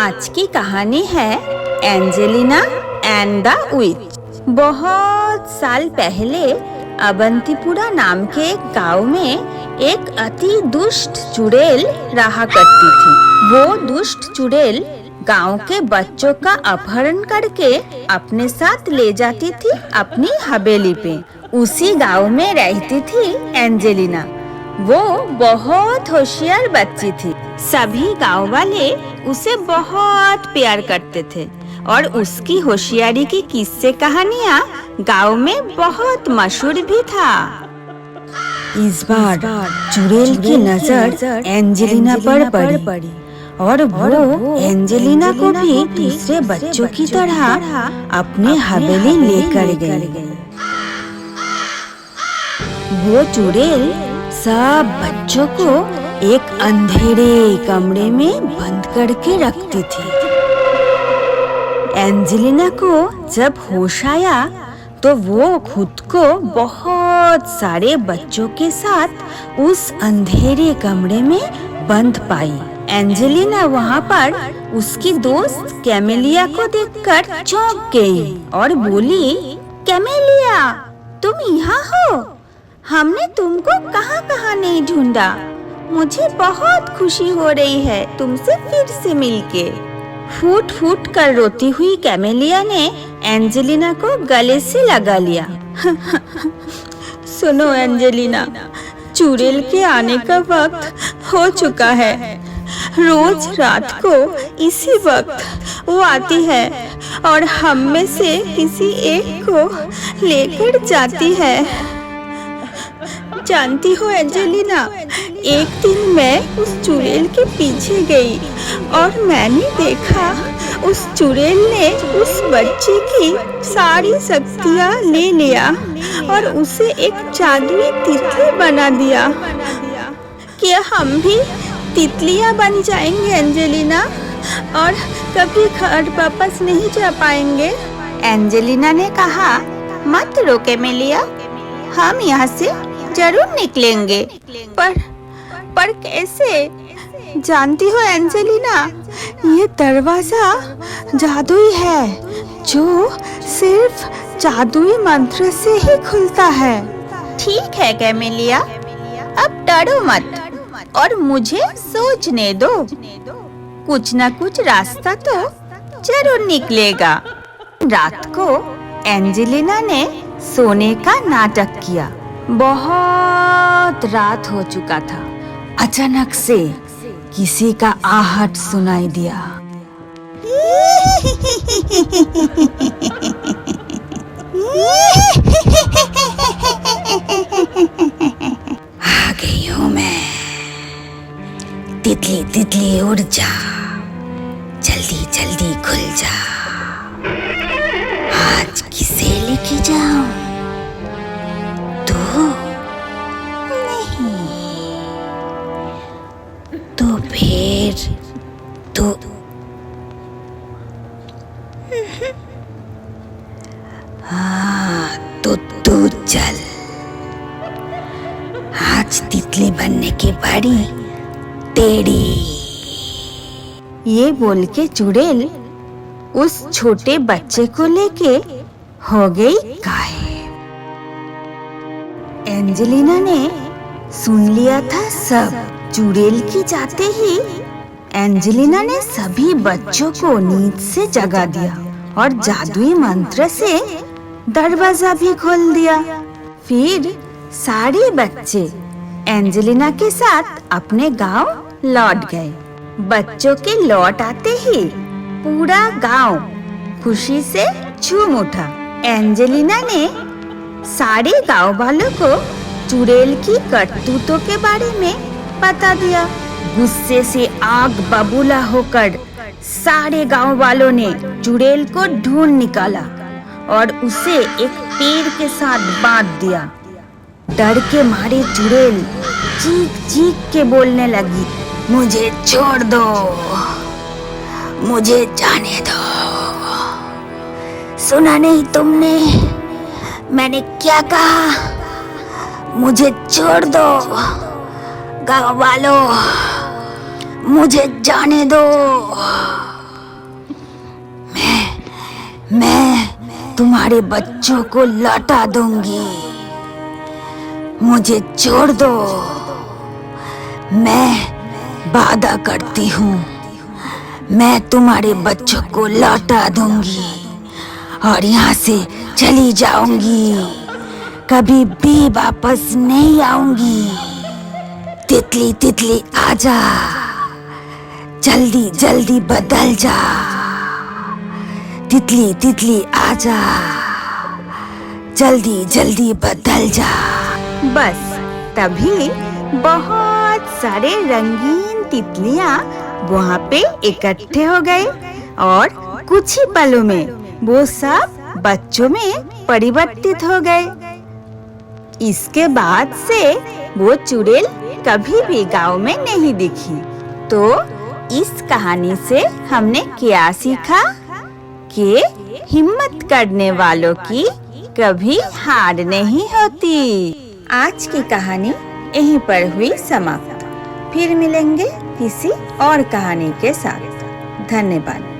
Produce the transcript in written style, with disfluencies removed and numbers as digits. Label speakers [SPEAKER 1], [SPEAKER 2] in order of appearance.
[SPEAKER 1] आज की कहानी है एंजेलिना एंड द विच। बहुत साल पहले अवंतीपुरा नाम के एक गांव में एक अति दुष्ट चुड़ैल रहा करती थी। वो दुष्ट चुड़ैल गांव के बच्चों का अपहरण करके अपने साथ ले जाती थी अपनी हवेली पे। उसी गांव में रहती थी एंजेलिना। वो बहुत होशियार बच्ची थी। सभी गांव वाले उसे बहुत प्यार करते थे और उसकी होशियारी की किस्से कहानियां गांव में बहुत मशहूर भी था। इस बार चुड़ैल की नजर एंजेलिना पर पड़ी और वो एंजेलिना को भी दूसरे बच्चों की तरह अपने हवेली लेकर गई। वो चुड़ैल सब बच्चों को एक अंधेरे कमरे में बंद करके रखती थी। एंजेलिना को जब होश आया तो वो खुद को बहुत सारे बच्चों के साथ उस अंधेरे कमरे में बंद पाई। एंजेलिना वहाँ पर उसकी दोस्त कैमेलिया को देखकर चौंक गई और बोली, कैमेलिया, तुम यहाँ हो? हमने तुमको कहाँ नहीं ढूंढा। मुझे बहुत खुशी हो रही है तुमसे फिर से मिलके। फूट फूट कर रोती हुई कैमेलिया ने एंजेलिना को गले से लगा लिया। सुनो एंजेलिना, चुड़ैल के आने का वक्त हो चुका है। रोज रात को इसी वक्त वो आती है और हम में से किसी एक को लेकर जाती है। जानती हो एंजेलिना, एक दिन मैं उस चुड़ैल के पीछे गई और मैंने देखा उस चुड़ैल ने उस बच्चे की सारी शक्तियाँ ले लिया और उसे एक जादुई तितली बना दिया। क्या हम भी तितलियाँ बन जाएंगे एंजेलिना और कभी घर वापस नहीं जा पाएंगे? एंजेलिना ने कहा, मत रो कैमेलिया, हम यहाँ से जरूर निकलेंगे। पर कैसे? जानती हो एंजेलिना, ये दरवाजा जादुई है जो सिर्फ जादुई मंत्र से ही खुलता है। ठीक है कैमेलिया, अब डरो मत और मुझे सोचने दो। कुछ न कुछ रास्ता तो जरूर निकलेगा। रात को एंजेलिना ने सोने का नाटक किया। बहुत रात हो चुका था। अचानक से किसी का आहट सुनाई दिया। आ गई हूँ मैं। तितली तितली उड़ जा, जल्दी जल्दी खुल जा। आज किसे लेके जाऊं? तो फिर तो हाँ, तो तू चल। आज तितली बनने की बारी तेरी। ये बोल के चुड़ैल उस छोटे बच्चे को लेके हो गई गायब। एंजेलिना ने सुन लिया था सब। चुड़ैल की जाते ही एंजेलिना ने सभी बच्चों को नींद से जगा दिया और जादुई मंत्र से दरवाजा भी खोल दिया। फिर सारे बच्चे एंजेलिना के साथ अपने गांव लौट गए। बच्चों के लौट आते ही पूरा गांव खुशी से झूम उठा। एंजेलिना ने सारे गांव वालों को चुड़ैल की करतूतों के बारे में बता दिया। गुस्से से आग बबूला होकर सारे गांव वालों ने चुड़ैल को ढूंढ निकाला और उसे एक पेड़ के साथ बांध दिया। डर के मारे चुड़ैल चीख चीख के बोलने लगी, मुझे छोड़ दो, मुझे जाने दो। सुना नहीं तुमने? मैंने क्या कहा? मुझे छोड़ दो। गाँव वालों, मुझे जाने दो।
[SPEAKER 2] मैं तुम्हारे बच्चों को लौटा दूंगी। मुझे छोड़ दो, मैं वादा करती हूँ, मैं तुम्हारे बच्चों को लौटा दूंगी और यहाँ से चली जाऊंगी, कभी भी वापस नहीं आऊंगी। तितली तितली आजा, जल्दी जल्दी बदल जा। तितली तितली आजा, जल्दी जल्दी बदल जा।
[SPEAKER 1] बस तभी बहुत सारे रंगीन तितलियां वहाँ पे इकट्ठे हो गए और कुछ ही पलों में वो सब बच्चों में परिवर्तित हो गए। इसके बाद से वो चुड़ैल कभी भी गांव में नहीं दिखी। तो इस कहानी से हमने क्या सीखा कि हिम्मत करने वालों की कभी हार नहीं होती। आज की कहानी यहीं पर हुई समाप्त। फिर मिलेंगे किसी और कहानी के साथ। धन्यवाद।